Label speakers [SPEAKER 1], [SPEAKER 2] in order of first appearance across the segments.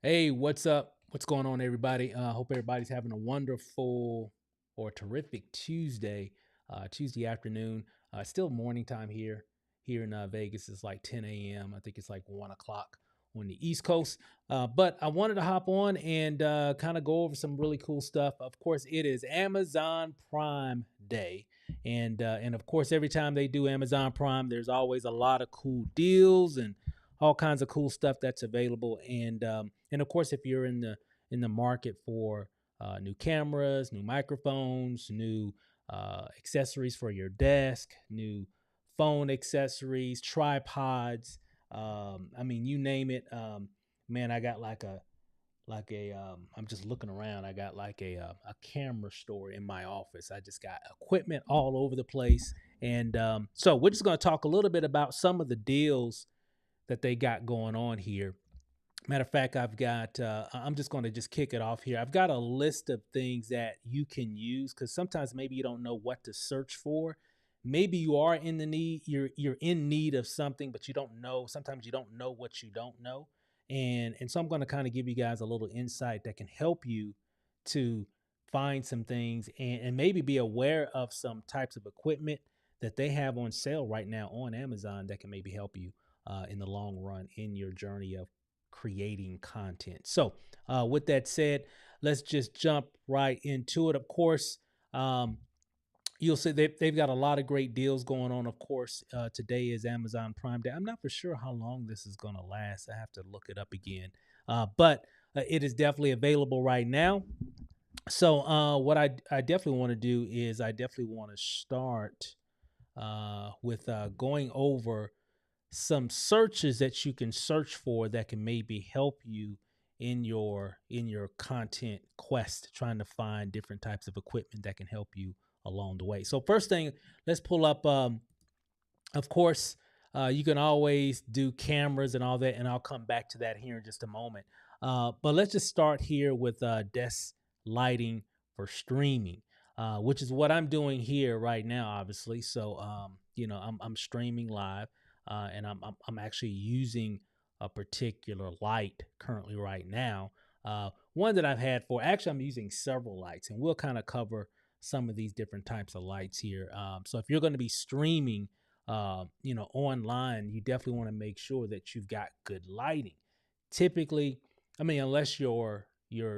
[SPEAKER 1] Hey, what's up? What's going on, everybody? Hope everybody's having a wonderful or terrific Tuesday afternoon. Still morning time here in Vegas. It's like 10 a.m. I think it's like 1 o'clock on the East Coast. But I wanted to hop on and kind of go over some really cool stuff. Of course, it is Amazon Prime Day, and of course, every time they do Amazon Prime, there's always a lot of cool deals and all kinds of cool stuff that's available. And of course, if you're in the market for new cameras, new microphones, new accessories for your desk, new phone accessories, tripods. I mean, you name it. Man, I got I'm just looking around. I got like a camera store in my office. I just got equipment all over the place. And so we're just going to talk a little bit about some of the deals that they got going on here. Matter of fact, I'm just going to just kick it off here. I've got a list of things that you can use because sometimes maybe you don't know what to search for. Maybe you are in the need, you're in need of something, but you don't know. Sometimes you don't know what you don't know. And so I'm going to kind of give you guys a little insight that can help you to find some things and maybe be aware of some types of equipment that they have on sale right now on Amazon that can maybe help you in the long run in your journey of creating content. So, with that said, let's just jump right into it. Of course, um, you'll see they've got a lot of great deals going on. Of course, today is Amazon Prime Day. I'm not for sure how long this is going to last. I have to look it up again. But it is definitely available right now. So, what I definitely want to do is I definitely want to start with going over some searches that you can search for that can maybe help you in your content quest, trying to find different types of equipment that can help you along the way. So first thing, let's pull up. Of course, you can always do cameras and all that, and I'll come back to that here in just a moment. But let's just start here with desk lighting for streaming, which is what I'm doing here right now, obviously. So, I'm streaming live, and I'm actually using a particular light currently right now. One that I've had for actually, I'm using several lights, and we'll kind of cover some of these different types of lights here. So if you're going to be streaming online, you definitely want to make sure that you've got good lighting. Typically, I mean, unless you're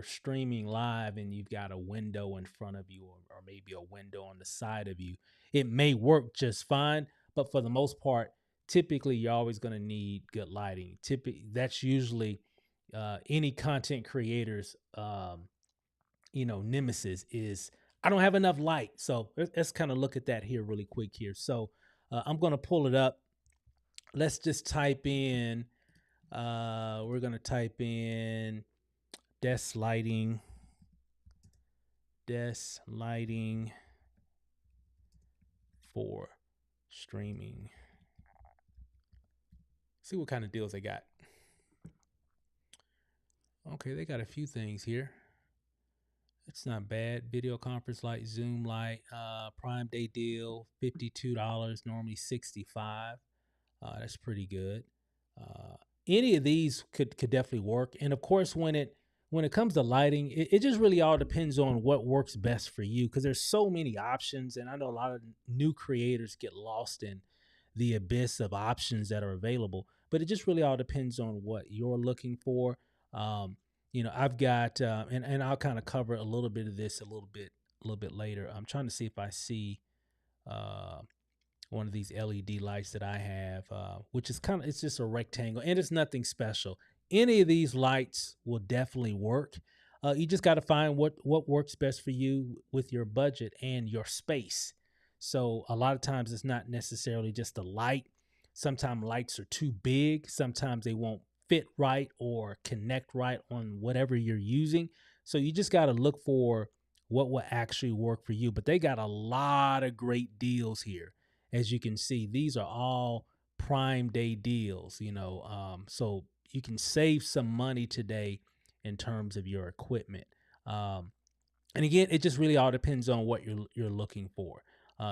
[SPEAKER 1] streaming live and you've got a window in front of you or maybe a window on the side of you, it may work just fine. But for the most part, typically you're always going to need good lighting. Typically, that's usually any content creators, nemesis is I don't have enough light. So let's kind of look at that here really quick here. So I'm going to pull it up. Let's just type in, we're going to type in desk lighting, desk lighting for streaming. See what kind of deals they got. Okay, they got a few things here. It's not bad. Video conference light, Zoom light, Prime Day deal, $52, normally 65. That's pretty good. Uh, any of these could definitely work. And of course, when it comes to lighting, it just really all depends on what works best for you because there's so many options. And I know a lot of new creators get lost in the abyss of options that are available. But it just really all depends on what you're looking for. Um, I've got and I'll kind of cover a little bit of this a little bit later. I'm trying to see if I see uh, one of these LED lights that I have, which is it's just a rectangle and it's nothing special. Any of these lights will definitely work. You just got to find what works best for you with your budget and your space. So a lot of times it's not necessarily just the light. Sometimes lights are too big. Sometimes they won't fit right or connect right on whatever you're using. So you just got to look for what will actually work for you. But they got a lot of great deals here. As you can see, these are all Prime Day deals, so you can save some money today in terms of your equipment. Um, and again, it just really all depends on what you're looking for.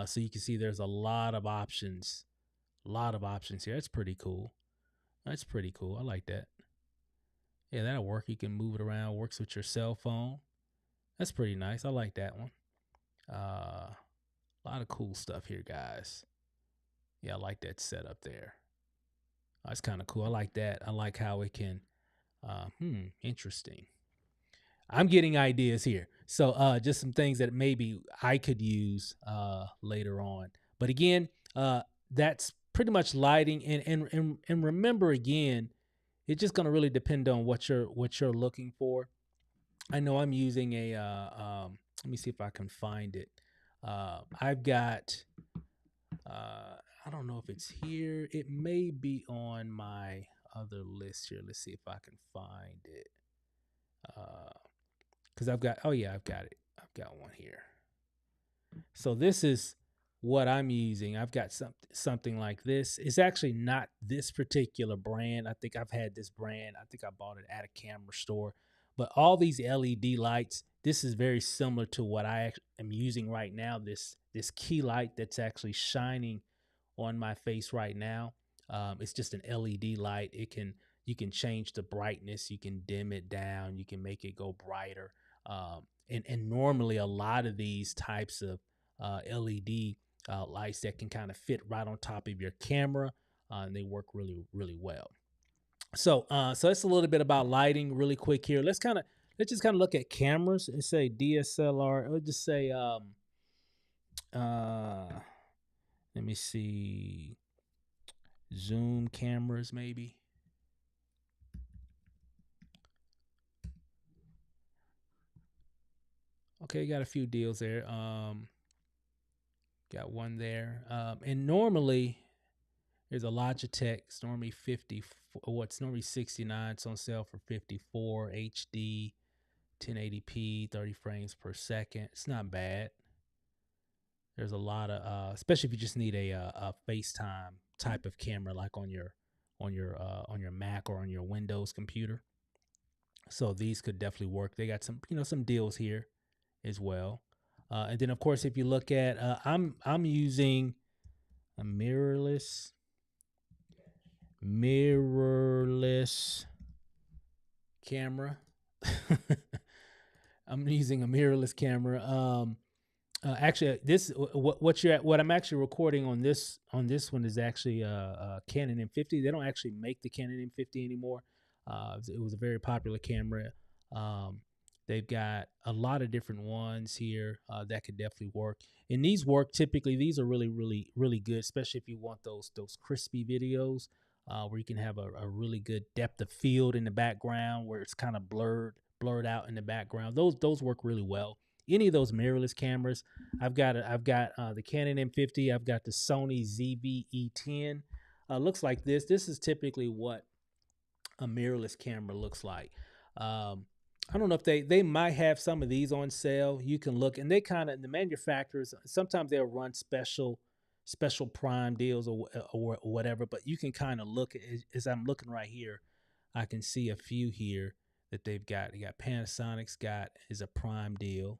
[SPEAKER 1] So you can see there's a lot of options here. That's pretty cool. That's pretty cool. I like that. Yeah, that'll work. You can move it around. Works with your cell phone. That's pretty nice. I like that one. A lot of cool stuff here, guys. Yeah, I like that setup there. That's kind of cool. I like that. I like how it can. Interesting. I'm getting ideas here. So just some things that maybe I could use later on. But again, that's pretty much lighting. And remember again, it's just going to really depend on what you're looking for. I know I'm using a. Let me see if I can find it. I've got. I don't know if it's here. It may be on my other list here. Let's see if I can find it. Because I've got. Oh yeah, I've got it. I've got one here. So this is what I'm using. I've got something like this. It's actually not this particular brand. I think I've had this brand. I think I bought it at a camera store. But all these LED lights, this is very similar to what I am using right now. This key light that's actually shining on my face right now. It's just an LED light. You can change the brightness. You can dim it down. You can make it go brighter. And normally a lot of these types of LED lights that can kind of fit right on top of your camera, and they work really really well. So that's a little bit about lighting, really quick here. Let's just kind of look at cameras and say DSLR. Let's just say uh, let me see, zoom cameras maybe. Okay, got a few deals there. Got one there. And normally there's a Logitech. It's normally 50. What's normally 69. It's on sale for 54 HD, 1080p, 30 frames per second. It's not bad. There's a lot of, especially if you just need a FaceTime type of camera, like on your Mac or on your Windows computer. So these could definitely work. They got some deals here as well. And then of course, if you look at, I'm using a mirrorless camera. I'm using a mirrorless camera. Actually, what I'm actually recording on this one is actually a Canon M50. They don't actually make the Canon M50 anymore. It was a very popular camera. They've got a lot of different ones here that could definitely work. And these work typically. These are really, really, really good, especially if you want those crispy videos where you can have a really good depth of field in the background, where it's kind of blurred out in the background. Those work really well. Any of those mirrorless cameras, I've got the Canon M50. I've got the Sony ZV-E10. Looks like this. This is typically what a mirrorless camera looks like. I don't know if they might have some of these on sale. You can look, and the manufacturers, sometimes they'll run special prime deals or whatever. But you can kind of look as I'm looking right here. I can see a few here that they've got. They got Panasonic's got is a prime deal.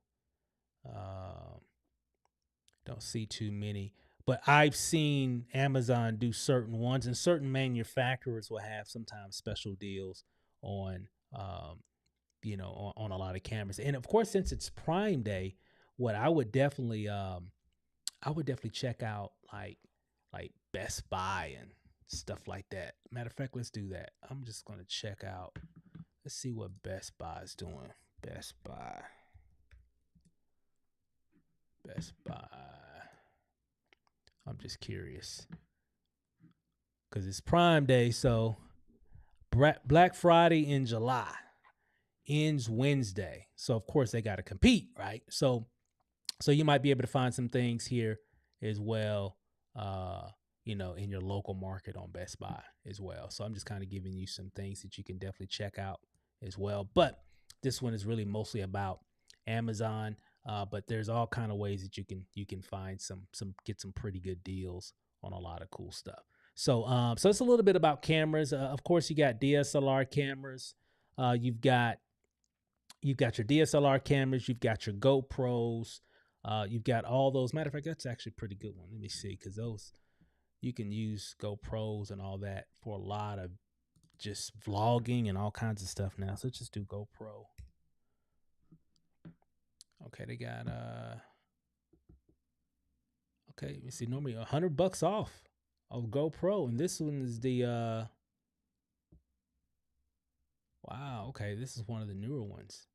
[SPEAKER 1] Don't see too many, but I've seen Amazon do certain ones, and certain manufacturers will have sometimes special deals on, on a lot of cameras. And of course, since it's Prime Day, what I would definitely check out like Best Buy and stuff like that. Matter of fact, let's do that. I'm just gonna check out. Let's see what Best Buy is doing. Best Buy. Best Buy. I'm just curious because it's Prime Day. So Black Friday in July ends Wednesday. So of course they got to compete, right? So you might be able to find some things here as well, in your local market on Best Buy as well. So I'm just kind of giving you some things that you can definitely check out as well. But this one is really mostly about Amazon. But there's all kind of ways that you can find get some pretty good deals on a lot of cool stuff. So it's a little bit about cameras. Of course, you got DSLR cameras. You've got your DSLR cameras. You've got your GoPros. You've got all those. Matter of fact, that's actually a pretty good one. Let me see, because those you can use GoPros and all that for a lot of just vlogging and all kinds of stuff now. So let's just do GoPro. Okay, they got okay, let me see, normally $100 off of GoPro, and this one is the wow, okay, this is one of the newer ones.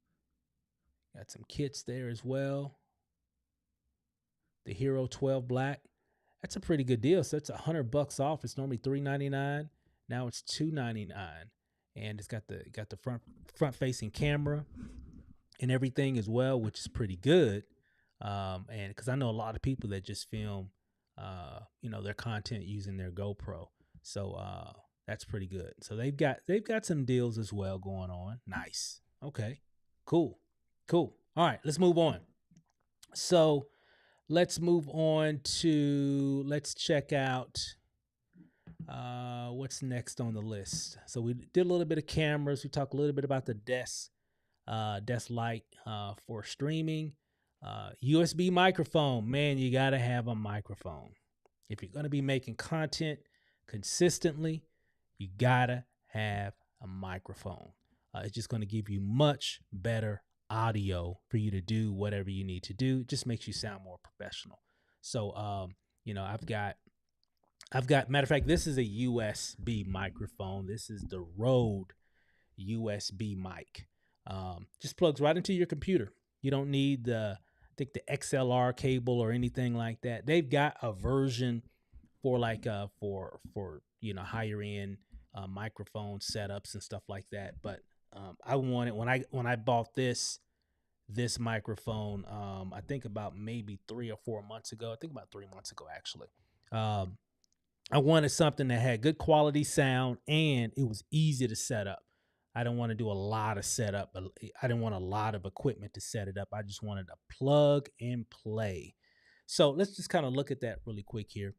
[SPEAKER 1] Got some kits there as well. The Hero 12 Black. That's a pretty good deal. So it's $100 off. It's normally $3.99. Now it's $2.99. And it's got the front facing camera and everything as well, which is pretty good. And because I know a lot of people that just film their content using their GoPro. So that's pretty good. So they've got some deals as well going on. Nice. Okay. Cool. All right, let's move on. So let's move on to, let's check out what's next on the list. So we did a little bit of cameras. We talked a little bit about the desk light for streaming. USB microphone. Man, you got to have a microphone. If you're going to be making content consistently, you got to have a microphone. It's just going to give you much better audio for you to do whatever you need to do. It just makes you sound more professional. So, I've got, matter of fact, this is a USB microphone. This is the Rode USB mic. Just plugs right into your computer. You don't need the XLR cable or anything like that. They've got a version for higher end microphone setups and stuff like that. But I wanted, when I bought this microphone, I think about maybe 3 or 4 months ago. I think about 3 months ago actually. I wanted something that had good quality sound and it was easy to set up. I didn't want to do a lot of setup. I didn't want a lot of equipment to set it up. I just wanted a plug and play. So let's just kind of look at that really quick here.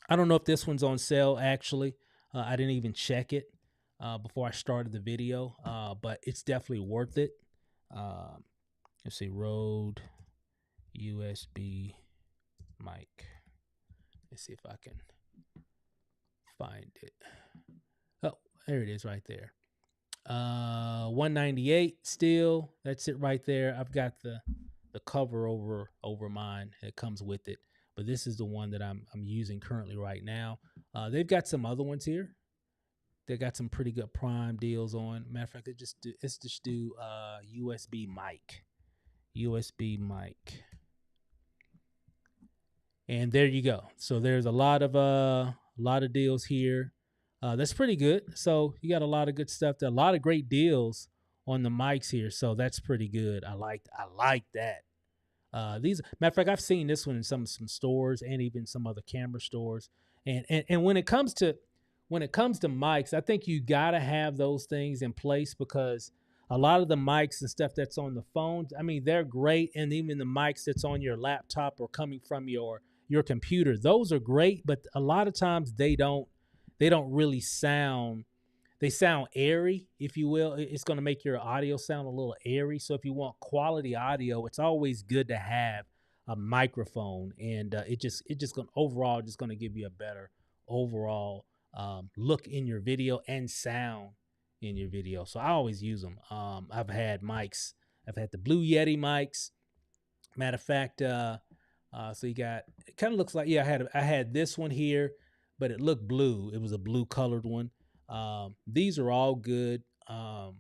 [SPEAKER 1] I don't know if this one's on sale actually. I didn't even check it before I started the video, but it's definitely worth it. Let's see, Rode USB mic. Let's see if I can find it. Oh, there it is right there. $198 still. That's it right there. I've got the cover over mine. It comes with it, but this is the one that I'm using currently right now. They've got some other ones here. They got some pretty good Prime deals on. Matter of fact, let's just do USB mic. USB mic. And there you go. So there's a lot of deals here. That's pretty good. So you got a lot of good stuff. There are a lot of great deals on the mics here. So that's pretty good. I like that. These, matter of fact, I've seen this one in some stores and even some other camera stores. And when it comes to mics, I think you gotta have those things in place because a lot of the mics and stuff that's on the phones, I mean, they're great, and even the mics that's on your laptop or coming from your computer, those are great, but a lot of times they don't really sound. They sound airy, if you will. It's going to make your audio sound a little airy. So if you want quality audio, it's always good to have a microphone, and it just going overall just going to give you a better overall look in your video and sound in your video. So I always use them. I've had mics. I've had the Blue Yeti mics. Matter of fact, so you got, it kind of looks like, yeah, I had this one here, but it looked blue. It was a blue colored one. These are all good. And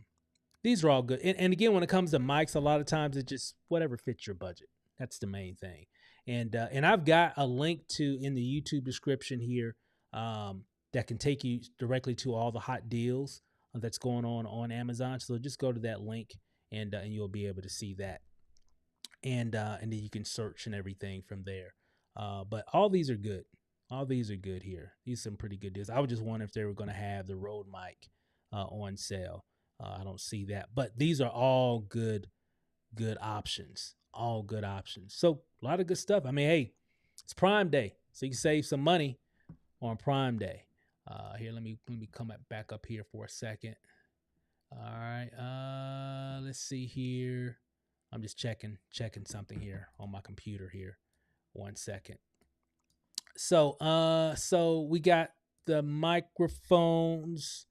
[SPEAKER 1] again, when it comes to mics, a lot of times it's just whatever fits your budget. That's the main thing. And I've got a link to in the YouTube description here that can take you directly to all the hot deals that's going on Amazon. So just go to that link and you'll be able to see that. And then you can search and everything from there. But all these are good. All these are good here. These are some pretty good deals. I was just wondering if they were going to have the Rode mic on sale. I don't see that. But these are all good options. All good options. So a lot of good stuff. I mean, hey, it's Prime Day. So you can save some money on Prime Day. Here, let me come back up here for a second. All right. Let's see here. I'm just checking something here on my computer here. 1 second. So we got the microphones.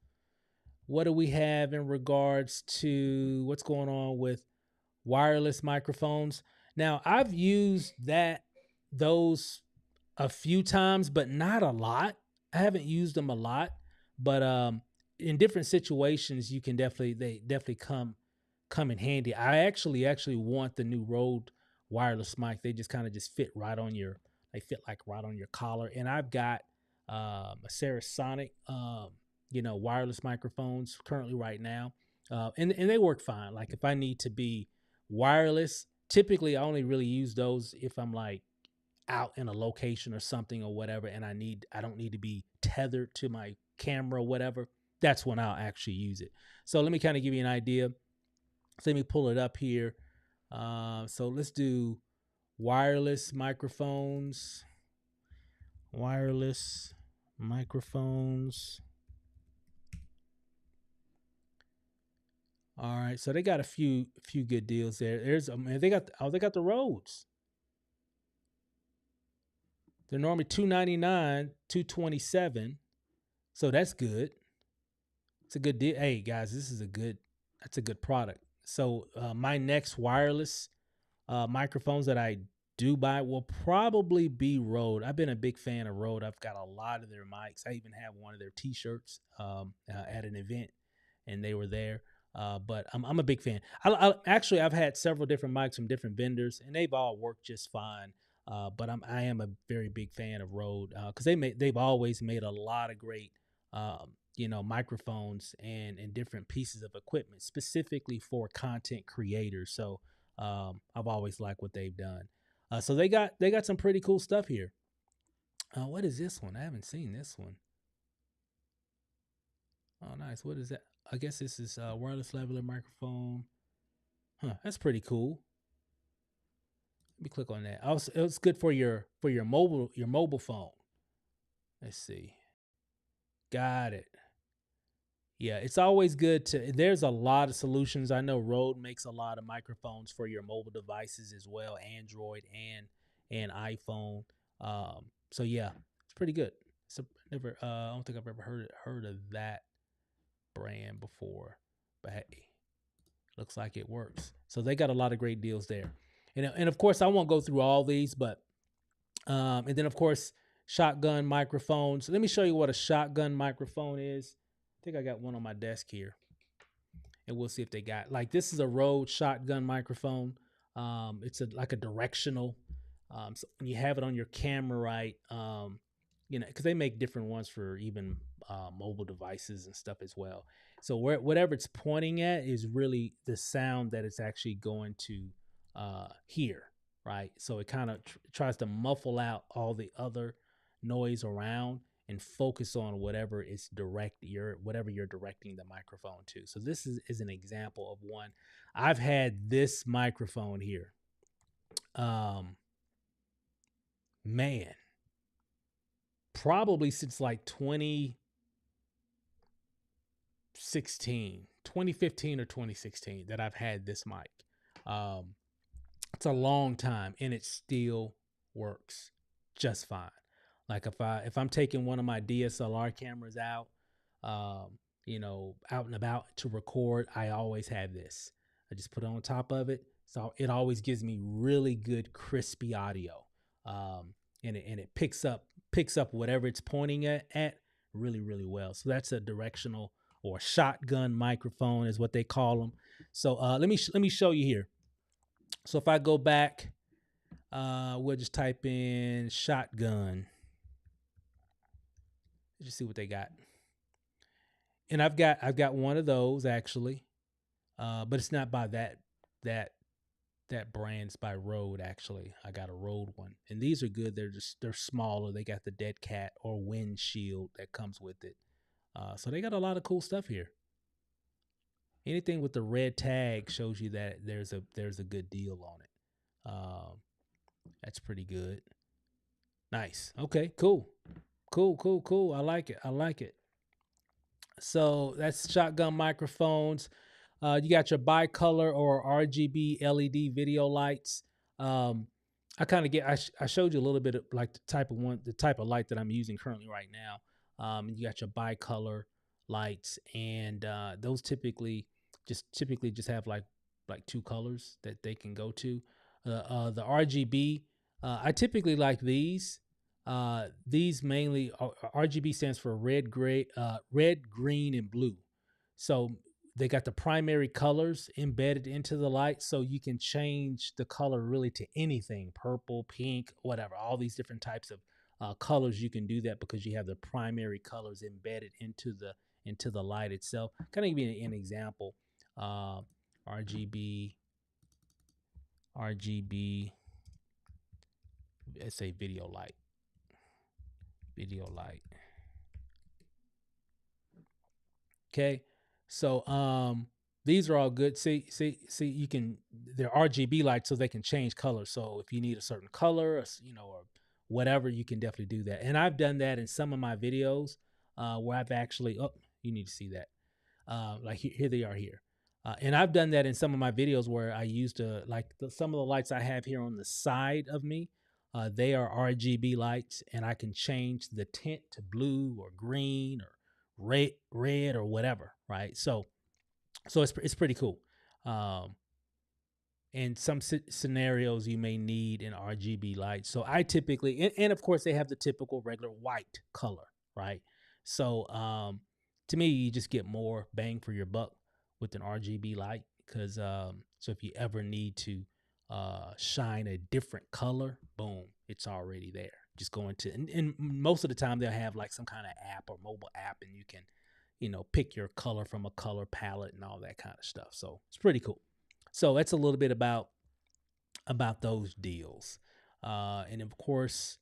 [SPEAKER 1] what do we have in regards to what's going on with wireless microphones? Now, I've used those a few times, but not a lot. I haven't used them a lot, but in different situations, you can definitely come in handy. I actually want the new Rode wireless mic. They just kind of just fit right on your, they fit like right on your collar. And I've got a Sonic, wireless microphones currently right now, and they work fine. Like if I need to be wireless, typically I only really use those if I'm like out in a location or something or whatever, and I don't need to be tethered to my camera or whatever. That's when I'll actually use it. So let me kind of give you an idea. So let me pull it up here. So let's do wireless microphones. Wireless microphones. All right, so they got a few good deals there. They got the Rhodes. They're normally $299, $227. So that's good. It's a good deal. Hey guys, that's a good product. So my next wireless microphones that I do buy will probably be Rode. I've been a big fan of Rode. I've got a lot of their mics. I even have one of their T-shirts at an event, and they were there. But I'm a big fan. Actually I've had several different mics from different vendors, and they've all worked just fine. But I am a very big fan of Rode because they've always made a lot of great microphones and different pieces of equipment specifically for content creators. So I've always liked what they've done. So they got some pretty cool stuff here. What is this one? I haven't seen this one. Oh, nice. What is that? I guess this is a wireless lavalier microphone. Huh, that's pretty cool. Let me click on that. Also, it's good for your mobile phone. Let's see. Got it. Yeah, it's always good to. There's a lot of solutions. I know Rode makes a lot of microphones for your mobile devices as well, Android and iPhone. So yeah, it's pretty good. So never, I don't think I've ever heard of that brand before, but hey, looks like it works. So they got a lot of great deals there, and of course I won't go through all these, but and then of course shotgun microphones. Let me show you what a shotgun microphone is. I think I got one on my desk here, and we'll see if they got like this is a Rode shotgun microphone. It's like a directional. So when you have it on your camera, right? Because they make different ones for even mobile devices and stuff as well. So whatever it's pointing at is really the sound that it's actually going to hear, right? So it kind of tries to muffle out all the other noise around and focus on whatever you're directing the microphone to. So this is an example of one. I've had this microphone here. Man, probably since like 2015 or 2016 that I've had this mic. Um, it's a long time and it still works just fine. Like if I'm taking one of my DSLR cameras out, out and about to record, I always have this. I just put it on top of it, so it always gives me really good crispy audio, and it picks up whatever it's pointing at really really well. So that's a directional or shotgun microphone is what they call them. So let me show you here. So if I go back, we'll just type in shotgun. Let's just see what they got. And I've got one of those actually, but it's not by that brand. It's by Rode actually. I got a Rode one, and these are good. They're smaller. They got the dead cat or wind shield that comes with it. So they got a lot of cool stuff here. Anything with the red tag shows you that there's a good deal on it. That's pretty good. Nice. Okay. Cool. Cool. I like it. So that's shotgun microphones. You got your bicolor or RGB LED video lights. I kind of I showed you a little bit of like the type of light that I'm using currently right now. You got your bicolor lights, and those typically just have like two colors that they can go to. The RGB, I typically like these. These mainly RGB stands for red, green, and blue. So they got the primary colors embedded into the light, so you can change the color really to anything: purple, pink, whatever. All these different types of colors, you can do that because you have the primary colors embedded into the light itself. Kind of give you an example. Uh, RGB, RGB. Let's say video light. Okay. So these are all good. See you can they're RGB lights so they can change colors. So if you need a certain color, or, or whatever, you can definitely do that. And I've done that in some of my videos where I've actually you need to see that. Like here they are here. And I've done that in some of my videos where I used to some of the lights I have here on the side of me. They are RGB lights, and I can change the tint to blue or green or red or whatever, right? So it's pretty cool. Um, in some scenarios, you may need an RGB light. So I typically, and of course, they have the typical regular white color, right? So to me, you just get more bang for your buck with an RGB light because so if you ever need to shine a different color, boom, it's already there. Just go into and most of the time they'll have like some kind of app or mobile app, and you can pick your color from a color palette and all that kind of stuff. So it's pretty cool. So that's a little bit about those deals, and of course,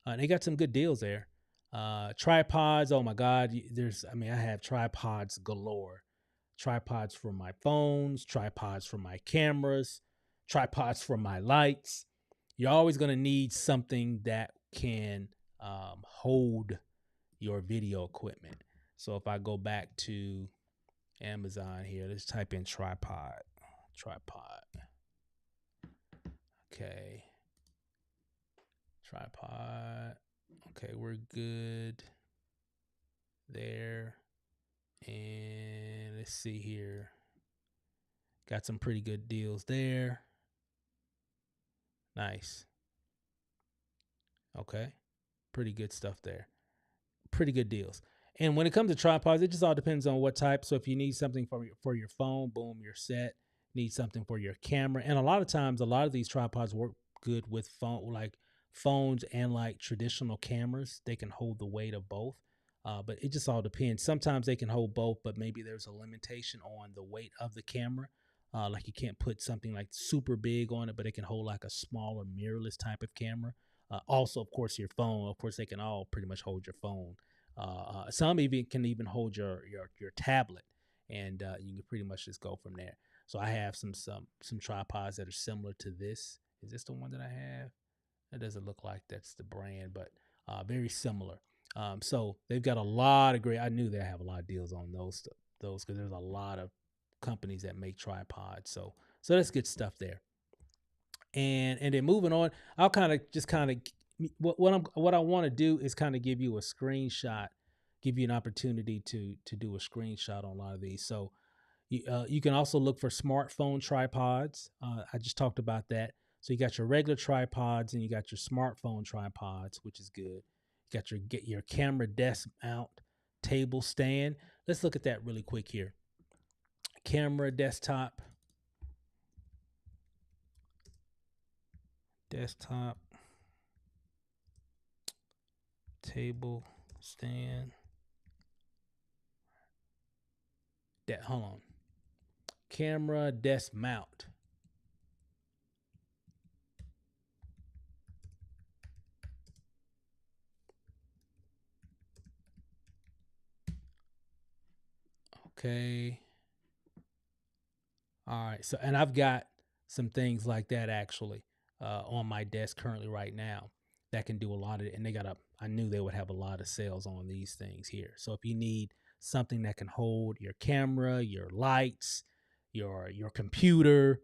[SPEAKER 1] they got some good deals there. Tripods, oh my God, I have tripods galore. Tripods for my phones, tripods for my cameras, tripods for my lights. You're always going to need something that can hold your video equipment. So if I go back to Amazon here, let's type in tripod. Okay. Tripod. Okay, we're good there. And let's see here. Got some pretty good deals there. Nice. Okay. Pretty good stuff there. Pretty good deals. And when it comes to tripods, it just all depends on what type. So if you need something for your phone, boom, you're set. Need something for your camera. And a lot of times, a lot of these tripods work good with phones and like traditional cameras. They can hold the weight of both. But it just all depends. Sometimes they can hold both, but maybe there's a limitation on the weight of the camera. Like you can't put something like super big on it, but it can hold like a smaller mirrorless type of camera. Also, of course, your phone. Of course, they can all pretty much hold your phone. Some even can even hold your tablet, and you can pretty much just go from there. So I have some tripods that are similar to this. Is this the one that I have? It doesn't look like that's the brand, but very similar. So they've got a lot of great. I knew they have a lot of deals on those because there's a lot of companies that make tripods. So that's good stuff there. And then moving on, I'll kind of what I want to do is kind of give you a screenshot, give you an opportunity to do a screenshot on a lot of these. So you can also look for smartphone tripods. I just talked about that. So you got your regular tripods and you got your smartphone tripods, which is good. You got your camera desk mount table stand. Let's look at that really quick here. Camera desktop table stand. Hold on. Camera desk mount. Okay. All right. So, and I've got some things like that actually on my desk currently right now that can do a lot of it. And I knew they would have a lot of sales on these things here. So if you need something that can hold your camera, your lights, your computer,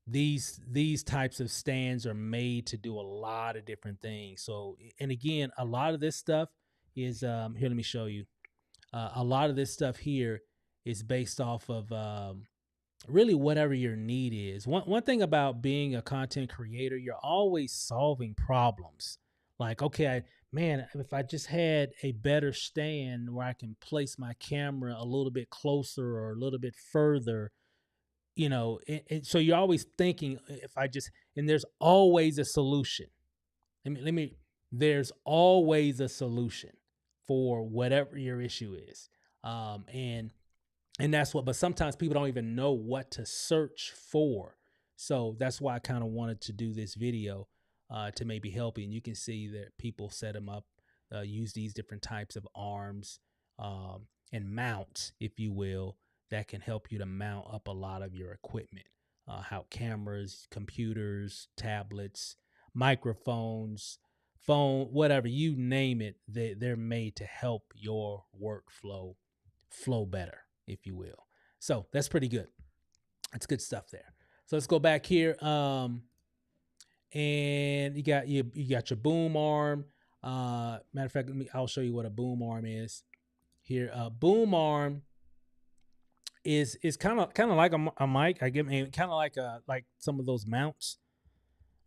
[SPEAKER 1] these types of stands are made to do a lot of different things. So, and again, a lot of this stuff is here. Let me show you. A lot of this stuff here is based off of really whatever your need is. One thing about being a content creator, you're always solving problems. Like, okay, man, if I just had a better stand where I can place my camera a little bit closer or a little bit further, so you're always thinking if I just, and there's always a solution. There's always a solution for whatever your issue is. And that's what, but sometimes people don't even know what to search for. So that's why I kind of wanted to do this video to maybe help you. And you can see that people set them up, use these different types of arms and mounts, if you will, that can help you to mount up a lot of your equipment. How cameras, computers, tablets, microphones, phone, whatever, you name it, they're made to help your workflow flow better, if you will. So that's pretty good. That's good stuff there. So let's go back here. And you got your boom arm. Matter of fact, I'll show you what a boom arm is here. Boom arm is kind of like a mic. I give kind of like some of those mounts.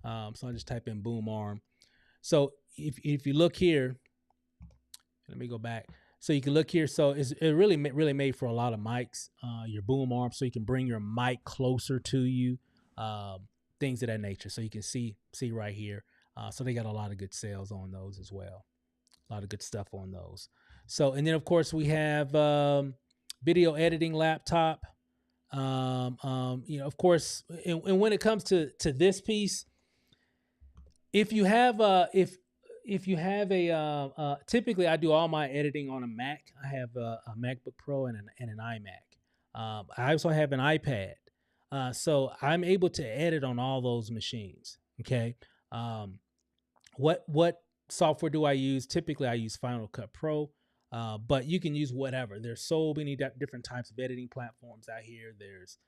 [SPEAKER 1] So I just type in boom arm. So if you look here, let me go back. So you can look here. So it really made for a lot of mics. Your boom arm, so you can bring your mic closer to you. Things of that nature. So you can see right here. So they got a lot of good sales on those as well. A lot of good stuff on those. So, and then of course we have video editing laptop. Of course, and when it comes to this piece, if you have if you have typically I do all my editing on a Mac. I have a MacBook Pro and an iMac. I also have an iPad. So I'm able to edit on all those machines. Okay. What software do I use? Typically I use Final Cut Pro, but you can use whatever. There's so many different types of editing platforms out here. There's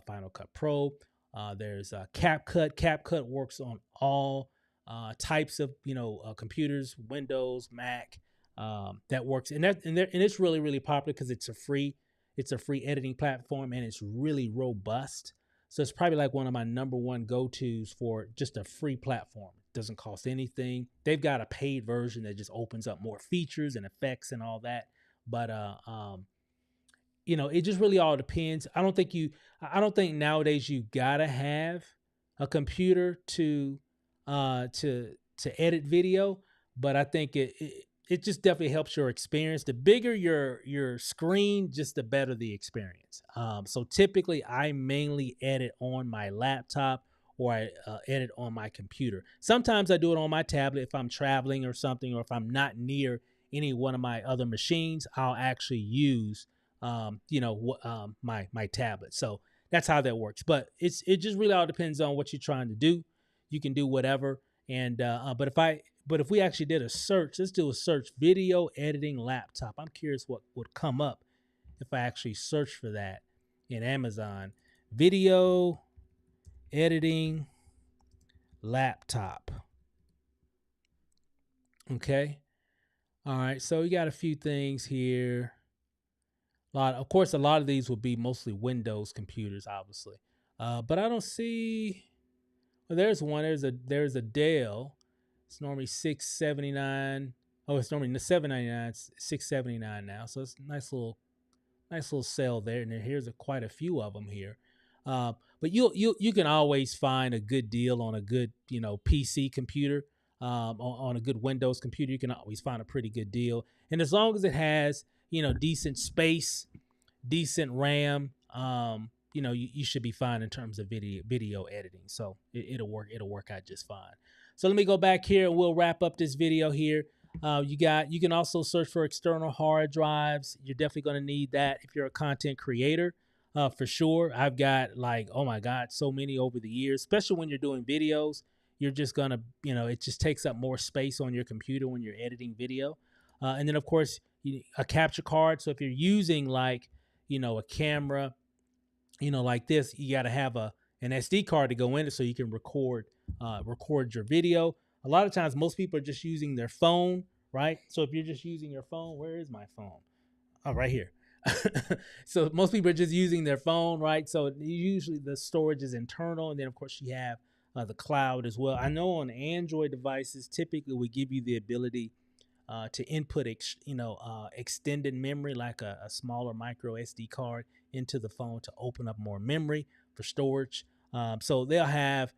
[SPEAKER 1] Final Cut Pro. There's CapCut. CapCut works on all types of computers, Windows, Mac. That works, and it's really really popular because it's a free editing platform and it's really robust. So it's probably like one of my number one go-tos for just a free platform. It doesn't cost anything. They've got a paid version that just opens up more features and effects and all that. But it just really all depends. I don't think nowadays you gotta have a computer to edit video, but I think it just definitely helps your experience. The bigger your screen, just the better the experience. So typically I mainly edit on my laptop or I edit on my computer. Sometimes I do it on my tablet if I'm traveling or something, or if I'm not near any one of my other machines, I'll actually use my tablet. So that's how that works. But it just really all depends on what you're trying to do. You can do whatever. And but if we actually did a search, let's do a search, video editing laptop. I'm curious what would come up if I actually search for that in Amazon. Video editing laptop. Okay. All right. So we got a few things here. Of course, a lot of these would be mostly Windows computers, obviously. But I don't see. Well, there's one. There's a Dell. It's normally $679. Oh, it's normally $799. It's $679 now. So it's a nice little sale there. And here's quite a few of them here. But you can always find a good deal on a good PC computer. On a good Windows computer, you can always find a pretty good deal. And as long as it has decent space, decent RAM, you should be fine in terms of video editing. So it'll work out just fine. So let me go back here and we'll wrap up this video here. You can also search for external hard drives. You're definitely going to need that if you're a content creator, for sure. I've got oh my God, so many over the years, especially when you're doing videos. You're just going to, it just takes up more space on your computer when you're editing video. And then of course, a capture card. So if you're using a camera, like this, you got to have an SD card to go in it so you can record your video. A lot of times, most people are just using their phone, right? So if you're just using your phone, where is my phone? Oh, right here. So most people are just using their phone, right? So usually the storage is internal, and then of course you have the cloud as well. I know on Android devices, typically we give you the ability to input, extended memory like a smaller micro SD card into the phone to open up more memory for storage. So they'll have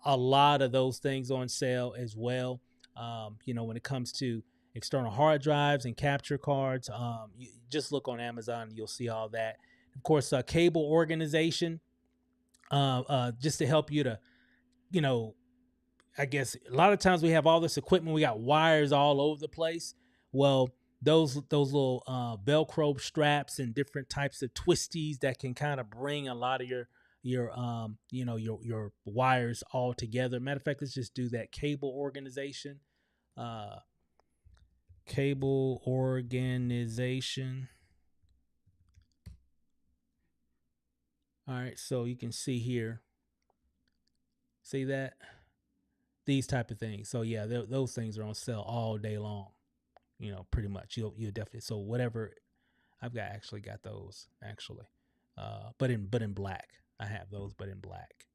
[SPEAKER 1] a lot of those things on sale as well. When it comes to external hard drives and capture cards, you just look on Amazon, you'll see all that. Of course, cable organization, just to help you to, you know, I guess a lot of times we have all this equipment, we got wires all over the place. Well, those little Velcro straps and different types of twisties that can kind of bring a lot of your wires all together. Matter of fact, let's just do that cable organization. Uh, Cable organization. All right, so you can see here. See that? These type of things. So yeah, those things are on sale all day long. Pretty much. You'll definitely, so whatever. Actually got those actually, but in black. I have those, but in black.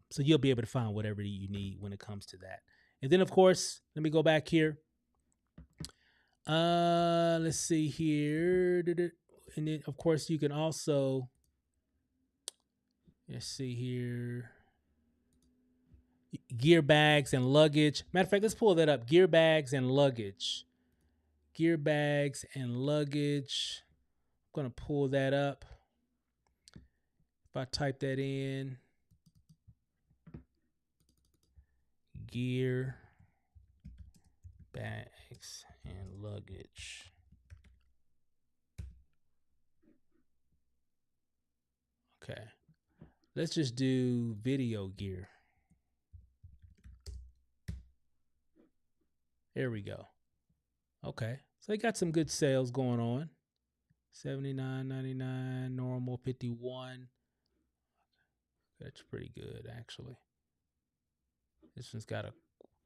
[SPEAKER 1] So you'll be able to find whatever you need when it comes to that. And then of course, let me go back here. Let's see here. And then of course you can also, let's see here, gear bags and luggage. Matter of fact, let's pull that up. Gear bags and luggage. Gear bags and luggage. I'm going to pull that up. If I type that in, gear bags and luggage. Okay. Let's just do video gear. There we go. Okay. So they got some good sales going on. $79.99, normal 51. That's pretty good actually. This one's got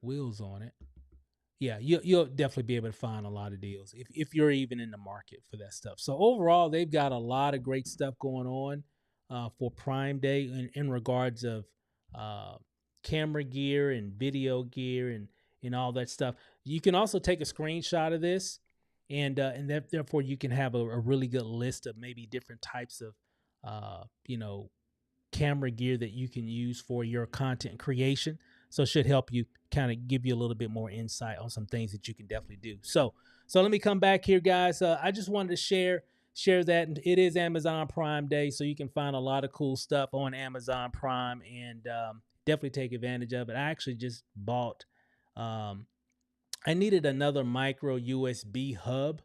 [SPEAKER 1] wheels on it. Yeah, you'll definitely be able to find a lot of deals if you're even in the market for that stuff. So overall, they've got a lot of great stuff going on for Prime Day in regards of uh, camera gear and video gear and all that stuff. You can also take a screenshot of this, and therefore you can have a really good list of maybe different types of camera gear that you can use for your content creation. So it should help you kind of give you a little bit more insight on some things that you can definitely do. So let me come back here, guys. I just wanted to share that it is Amazon Prime Day, so you can find a lot of cool stuff on Amazon Prime, and definitely take advantage of it. I actually just bought. I needed another micro USB hub.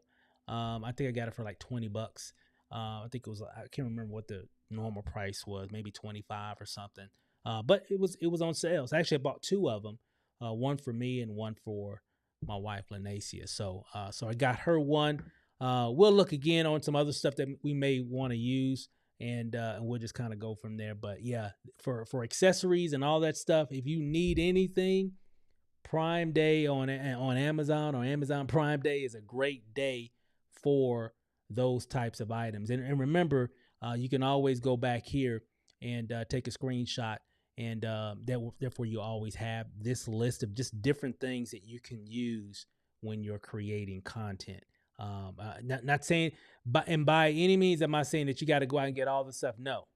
[SPEAKER 1] I think I got it for like $20. I think it was, I can't remember what the normal price was, maybe 25 or something. But it was on sale. So actually I bought two of them, one for me and one for my wife Lanacia. So I got her one. We'll look again on some other stuff that we may want to use, and we'll just kind of go from there. But yeah, for accessories and all that stuff, if you need anything, Prime Day on Amazon, or Amazon Prime Day, is a great day for those types of items. And remember, you can always go back here and take a screenshot, and therefore you always have this list of just different things that you can use when you're creating content. Not saying, by any means am I saying that you got to go out and get all this stuff. No,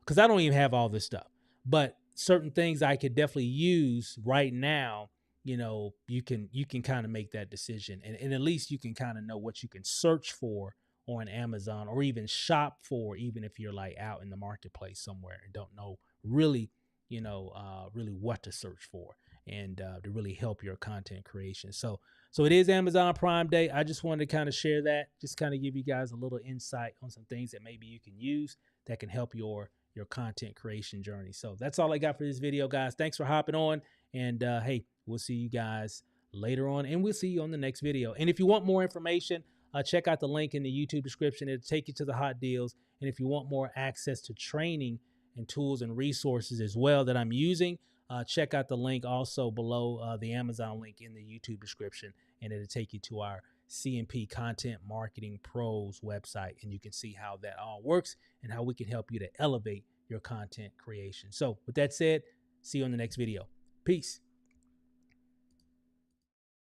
[SPEAKER 1] because I don't even have all this stuff. But certain things I could definitely use right now. You can kind of make that decision, and at least you can kind of know what you can search for on Amazon, or even shop for, even if you're like out in the marketplace somewhere and don't know really, really what to search for, and to really help your content creation. So it is Amazon Prime Day. I just wanted to kind of share that, just kind of give you guys a little insight on some things that maybe you can use that can help your content creation journey. So that's all I got for this video, guys. Thanks for hopping on, and hey, we'll see you guys later on, and we'll see you on the next video. And if you want more information, check out the link in the YouTube description. It'll take you to the hot deals. And if you want more access to training and tools and resources as well that I'm using, check out the link also below the Amazon link in the YouTube description, and it'll take you to our C&P Content Marketing Pros website, and you can see how that all works and how we can help you to elevate your content creation. So with that said, see you on the next video. Peace.